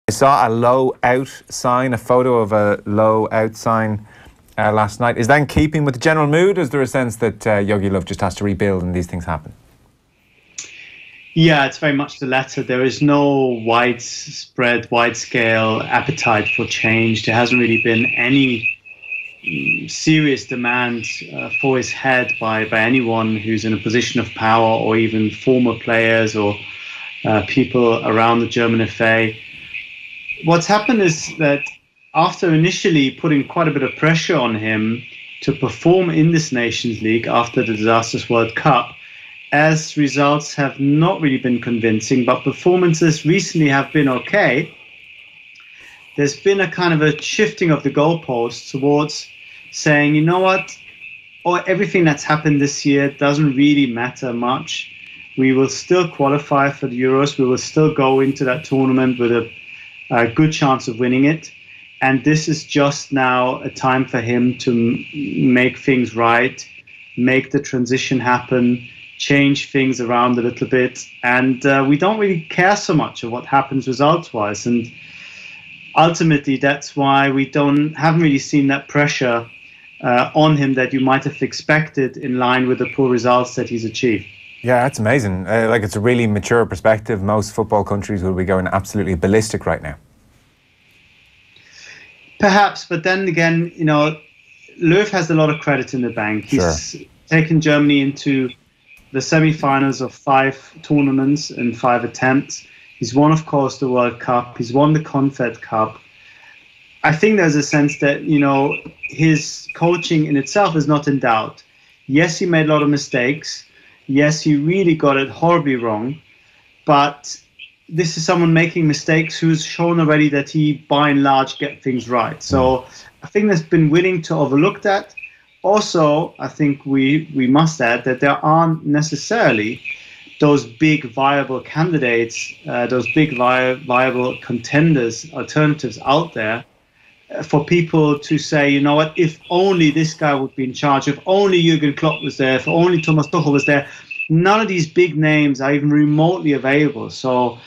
I saw a Loew out sign, a photo of a Loew out sign last night. Is that in keeping with the general mood, or is there a sense that Jogi Loew just has to rebuild and these things happen? Yeah, it's very much the latter. There is no widespread, wide-scale appetite for change. There hasn't really been any serious demand for his head by anyone who's in a position of power, or even former players or people around the German FA. What's happened is that after initially putting quite a bit of pressure on him to perform in this Nations League after the disastrous World Cup, as results have not really been convincing, but performances recently have been okay, there's been a kind of a shifting of the goalposts towards saying, you know what, everything that's happened this year doesn't really matter much. We will still qualify for the Euros. We will still go into that tournament with a good chance of winning it. And this is just now a time for him to make things right, make the transition happen, change things around a little bit. And we don't really care so much of what happens results-wise. And ultimately, that's why we haven't really seen that pressure on him that you might have expected in line with the poor results that he's achieved. Yeah, that's amazing. It's a really mature perspective. Most football countries will be going absolutely ballistic right now. Perhaps, but then again, Loew has a lot of credit in the bank. He's taken Germany into the semi-finals of 5 tournaments in 5 attempts. He's won, of course, the World Cup. He's won the Confed Cup. I think there's a sense that, his coaching in itself is not in doubt. Yes, he made a lot of mistakes. Yes, he really got it horribly wrong. But this is someone making mistakes who's shown already that he, by and large, get things right. So I think there's been willing to overlook that. Also, I think we must add that there aren't necessarily those big viable candidates, those big viable contenders, alternatives out there for people to say, you know what, if only this guy would be in charge, if only Jurgen Klopp was there, if only Thomas Tuchel was there. None of these big names are even remotely available. So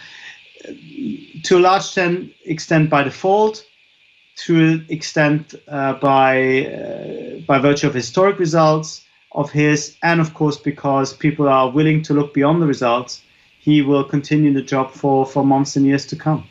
to a large extent by default, to an extent by virtue of historic results of his, and of course because people are willing to look beyond the results, he will continue the job for months and years to come.